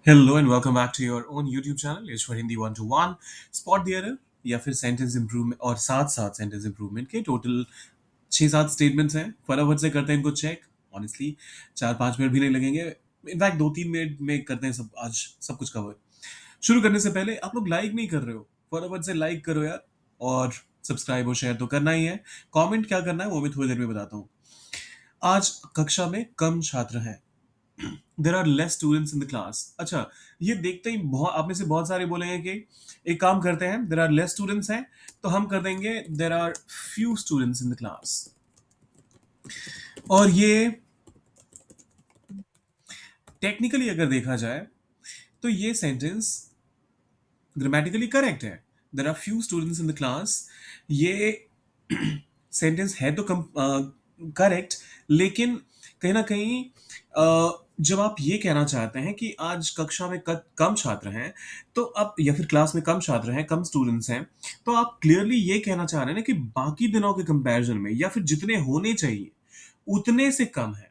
Hello and welcome back to your own YouTube channel it's for Hindi 1 to 1 spot the error या फिर sentence improvement और साथ साथ sentence improvement के total 6-7 statements हैं। फटाफट से करते हैं इनको चेक। ऑनेस्टली 4-5 मिनट भी नहीं लगेंगे। इनफैक्ट 2-3 मिनट में करते हैं सब आज सब कुछ कवर। शुरू करने से पहले आप लोग लाइक नहीं कर रहे हो, फटाफट से लाइक करो यार। और सब्सक्राइब और शेयर तो करना ही है। कमेंट क्या करना है वो मैं थोड़ी देर में बताता हूँ। आज कक्षा में कम छात्र हैं। There are less students in the class. अच्छा, ये देखते ही बहुत आप में से बहुत सारे बोलेंगे कि एक काम करते हैं, देर आर लेस स्टूडेंट्स हैं तो हम कर देंगे there are few students in the class. और ये टेक्निकली अगर देखा जाए तो ये सेंटेंस ग्रामेटिकली करेक्ट है। There are few students in the class. ये सेंटेंस है तो कम करेक्ट, लेकिन कहीं ना कहीं जब आप ये कहना चाहते हैं कि आज कक्षा में कम छात्र हैं, तो आप या फिर क्लास में कम छात्र हैं, कम स्टूडेंट्स हैं, तो आप क्लियरली ये कहना चाह रहे हैं ना कि बाकी दिनों के कंपैरिजन में या फिर जितने होने चाहिए उतने से कम है।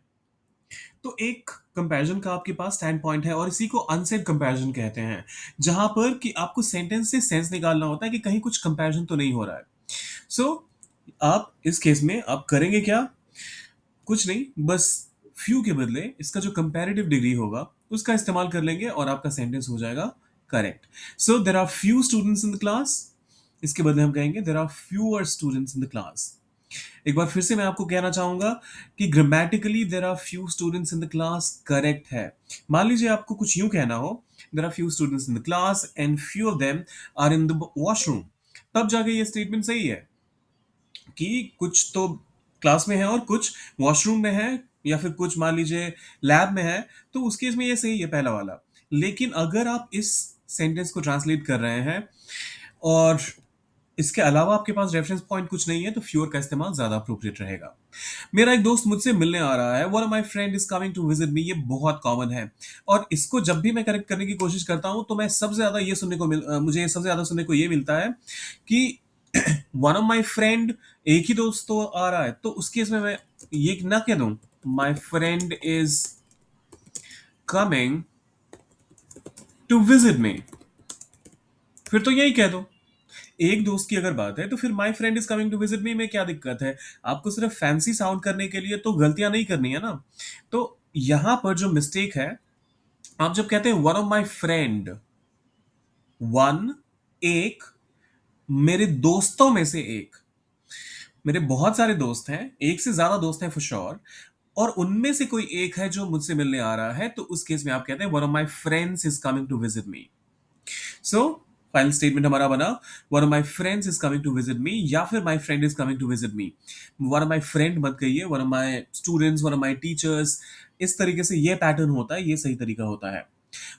तो एक कंपैरिजन का आपके पास स्टैंड पॉइंट है और इसी को अनसेड कंपैरिजन कहते हैं, जहां पर कि आपको सेंटेंस से सेंस निकालना होता है कि कहीं कुछ कंपैरिजन तो नहीं हो रहा है। सो आप इस केस में आप करेंगे क्या? कुछ नहीं, बस फ्यू के बदले इसका जो कंपैरेटिव डिग्री होगा उसका इस्तेमाल कर लेंगे और आपका सेंटेंस हो जाएगा correct. So there are few students in the class, इसके बदले हम कहेंगे there are fewer students in the class. एक बार फिर से मैं आपको कहना चाहूंगा कि grammatically there are few students in the class correct है। मान लीजिए आपको कुछ यूं कहना हो, there are few students in the class and few of them are in the washroom, तब जाके ये स्टेटमेंट सही है कि कुछ तो क्लास में है और कुछ वॉशरूम में है या फिर कुछ मान लीजिए लैब में है। तो उस केस में ये सही है पहला वाला। लेकिन अगर आप इस सेंटेंस को ट्रांसलेट कर रहे हैं और इसके अलावा आपके पास रेफरेंस पॉइंट कुछ नहीं है, तो फ्यूअर का इस्तेमाल ज्यादा अप्रोप्रिएट रहेगा। मेरा एक दोस्त मुझसे मिलने आ रहा है, one of my friend is coming to visit me, ये बहुत कॉमन है। और इसको जब भी मैं करेक्ट करने की कोशिश करता हूं तो मैं सबसे ज्यादा ये मुझे सबसे ज्यादा सुनने को ये मिलता है कि वन ऑफ माय फ्रेंड, एक ही दोस्त तो आ रहा है, तो उस केस में मैं ये ना कह दूं my friend is coming to visit me, फिर तो यही कह दो। एक दोस्त की अगर बात है तो फिर my friend is coming to visit me में क्या दिक्कत है? आपको सिर्फ फैंसी साउंड करने के लिए तो गलतियां नहीं करनी है ना। तो यहां पर जो मिस्टेक है, आप जब कहते हैं one of my friend, one एक, मेरे दोस्तों में से एक, मेरे बहुत सारे दोस्त हैं, एक से ज्यादा दोस्त हैं फॉर श्योर, और उनमें से कोई एक है जो मुझसे मिलने आ रहा है, तो उस केस में आप कहते हैं one of my friends is coming to visit me. So final statement हमारा बना, one of my friends is coming to visit me या फिर my friend is coming to visit me. One of my friend मत कहिए, one of my students, one of my teachers. इस तरीके से ये पैटर्न होता है, ये सही तरीका होता है।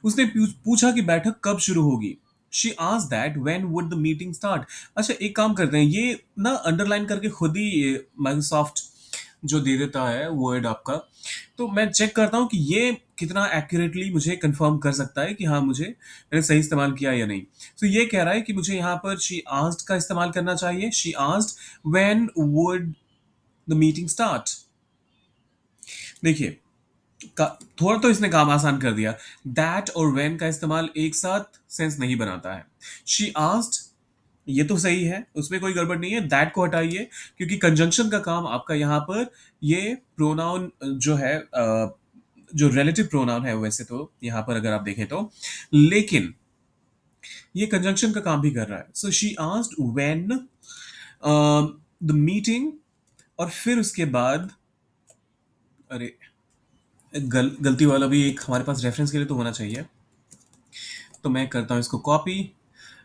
उसने पूछा कि बैठक कब शुरू होगी। She asked that when would the meeting start. अच्छा, एक काम करते हैं, ये ना अंडरलाइन करके खुद ही माइक्रोसॉफ्ट जो दे देता है वर्ड आपका, तो मैं चेक करता हूँ कि ये कितना एक्यूरेटली मुझे कंफर्म कर सकता है कि हाँ मुझे मैंने सही इस्तेमाल किया या नहीं। तो ये कह रहा है कि मुझे यहाँ पर शी आस्क्ड का इस्तेमाल करना चाहिए। She asked when would the meeting start. देखिए, थोड़ा तो इसने काम आसान कर दिया। दैट और व्हेन का इस्तेमाल एक साथ सेंस नहीं बनाता है। शी आस्क्ड ये तो सही है, उसमें कोई गड़बड़ नहीं है। दैट को हटाइए क्योंकि कंजंक्शन का काम आपका यहाँ पर, ये प्रोनाउन जो है जो रिलेटिव प्रोनाउन है वैसे तो यहाँ पर अगर आप देखें तो, लेकिन ये कंजंक्शन का काम भी कर रहा है। So she asked when the meeting, और फिर उसके बाद, अरे गलती वाला भी एक हमारे पास रेफरेंस के लिए तो होना चाहिए। तो मैं करता हूँ इसको कॉपी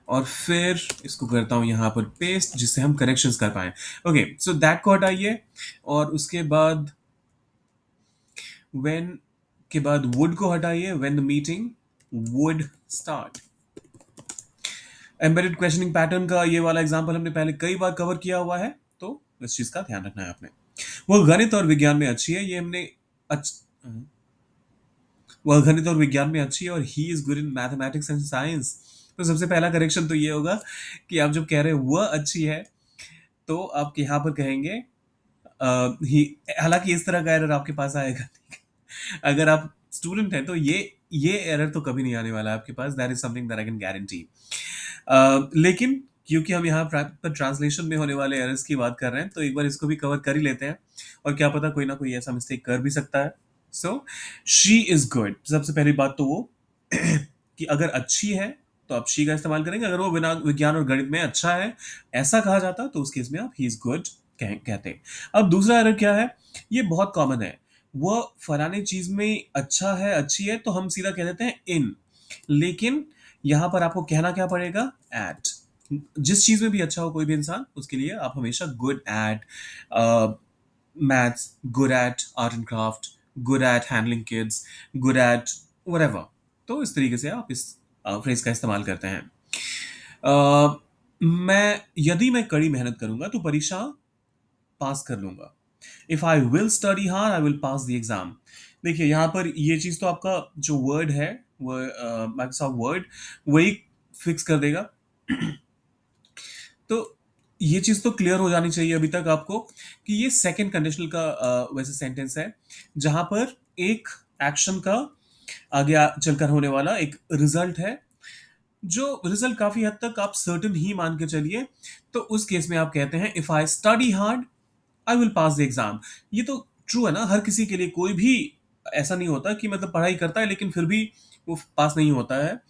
और फिर इसको करता हूँ यहाँ पर पेस्ट, जिससे हम करेक्शंस कर पाए। ओके, सो दैट को हटाइए और उसके बाद व्हेन के बाद वुड को हटाइए, when the meeting would start. Embedded questioning pattern का ये वाला एग्जांपल हमने पहले कई बार कवर किया हुआ है, तो इस चीज का ध्यान रखना है आपने। वो गणित और विज्ञान में अच्छी है, ये हमने वह गणित और विज्ञान में अच्छी है और he is good in mathematics and science. तो सबसे पहला करेक्शन तो ये होगा कि आप जब कह रहे हैं वह अच्छी है, तो आप यहाँ पर कहेंगे ही। हालांकि इस तरह का एरर आपके पास आएगा नहीं। अगर आप स्टूडेंट हैं तो ये ये एरर तो कभी नहीं आने वाला है आपके पास, that is something that I can guarantee. लेकिन क्योंकि हम यहाँ पर ट्रांसलेशन में होने वाले एरर्स की बात कर रहे हैं, तो एक बार इसको भी कवर कर ही लेते हैं, और क्या पता कोई ना कोई ऐसा मिस्टेक कर भी सकता है। सो शी इज गुड, सबसे पहली बात तो वो कि अगर अच्छी है तो आप शी का इस्तेमाल करेंगे, अगर वो बिना विज्ञान और गणित में अच्छा है ऐसा कहा जाता तो उस केस में आप ही इज गुड कहते हैं। अब दूसरा एरर क्या है, ये बहुत कॉमन है, वो फलाने चीज में अच्छा है अच्छी है तो हम सीधा कह देते हैं इन, लेकिन यहां पर आपको कहना क्या पड़ेगा, एट। जिस चीज में भी अच्छा हो कोई भी इंसान, उसके लिए आप हमेशा good at maths, good at art and craft, good at handling kids, good at whatever। तो इस तरीके से आप इस फ्रेज का इस्तेमाल करते हैं। मैं यदि मैं कड़ी मेहनत करूंगा तो परीक्षा पास कर लूंगा। If I will study hard I will pass the exam. देखिए यहाँ पर ये चीज तो आपका जो वर्ड है वो माइक्रोसॉफ्ट वर्ड वही फिक्स कर देगा। तो ये चीज तो क्लियर हो जानी चाहिए अभी तक आपको कि ये सेकंड कंडीशनल का वैसे सेंटेंस है, जहां पर एक एक्शन का आगे चलकर होने वाला एक रिजल्ट है, जो रिजल्ट काफी हद तक आप सर्टेन ही मान के चलिए। तो उस केस में आप कहते हैं if I study hard I will pass the exam. ये तो ट्रू है ना, हर किसी के लिए, कोई भी ऐसा नहीं होता कि मतलब पढ़ाई करता है लेकिन फिर भी वो पास नहीं होता है।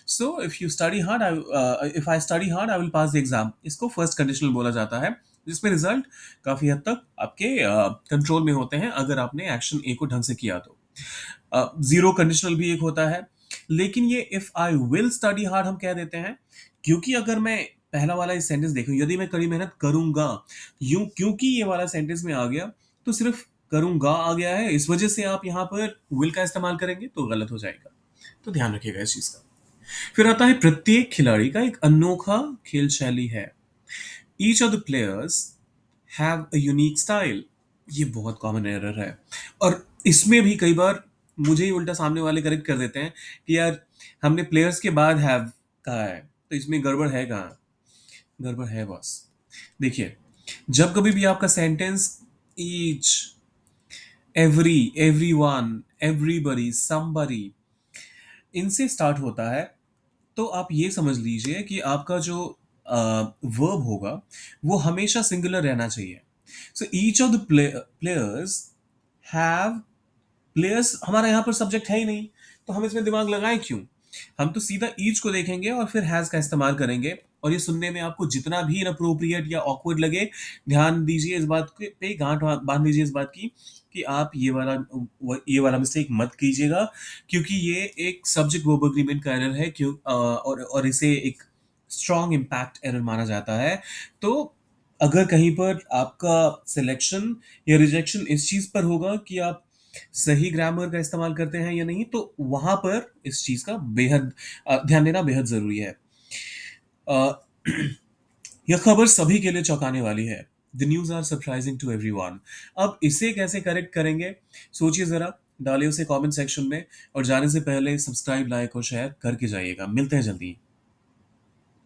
So if you study hard I if I study hard I will pass the exam, इसको फर्स्ट कंडीशनल बोला जाता है, जिसमें रिजल्ट काफी हद तक आपके कंट्रोल में होते हैं अगर आपने एक्शन ए को ढंग से किया तो। जीरो कंडीशनल भी एक होता है, लेकिन ये if I will study hard हम कह देते हैं क्योंकि अगर मैं पहला वाला इस सेंटेंस देखूं, यदि मैं कड़ी मेहनत करूंगा, यूं क्योंकि ये वाला सेंटेंस में आ गया तो सिर्फ करूंगा आ गया है, इस वजह से आप यहां पर विल का इस्तेमाल करेंगे तो गलत हो जाएगा। तो ध्यान रखिएगा इस चीज का। फिर आता है प्रत्येक खिलाड़ी का एक अनोखा खेल शैली है। Each of the players have a unique style. ये बहुत कॉमन एरर है, और इसमें भी कई बार मुझे ही उल्टा सामने वाले करेक्ट कर देते हैं कि यार हमने प्लेयर्स के बाद हैव कहा है, तो इसमें गड़बड़ है कहाँ। गड़बड़ है बॉस। देखिए, जब कभी भी आपका sentence each, every, everyone, everybody, somebody इनसे स्टार्ट होता है, तो आप ये समझ लीजिए कि आपका जो वर्ब होगा वो हमेशा सिंगुलर रहना चाहिए। So each of the players have, players हमारा यहाँ पर सब्जेक्ट है ही नहीं, तो हम इसमें दिमाग लगाएं क्यों। हम तो सीधा ईच को देखेंगे और फिर हैज का इस्तेमाल करेंगे, और ये सुनने में आपको जितना भी इनअप्रोप्रिएट या ऑकवर्ड लगे, ध्यान दीजिए इस बात पे, गांठ बांध लीजिए इस बात की कि आप ये वाला मिस्टेक मत कीजिएगा, क्योंकि ये एक सब्जेक्ट वर्ब एग्रीमेंट का एरर है, क्यों और इसे एक स्ट्रॉन्ग इम्पैक्ट एरर माना जाता है। तो अगर कहीं पर आपका सिलेक्शन या रिजेक्शन इस चीज पर होगा कि आप सही ग्रामर का इस्तेमाल करते हैं या नहीं, तो वहां पर इस चीज का बेहद ध्यान देना बेहद जरूरी है। अ, यह खबर सभी के लिए चौंकाने वाली है। The news are surprising to everyone. अब इसे कैसे करेक्ट करेंगे, सोचिए जरा, डालिए उसे कमेंट सेक्शन में, और जाने से पहले सब्सक्राइब, लाइक और शेयर करके जाइएगा। मिलते हैं जल्दी।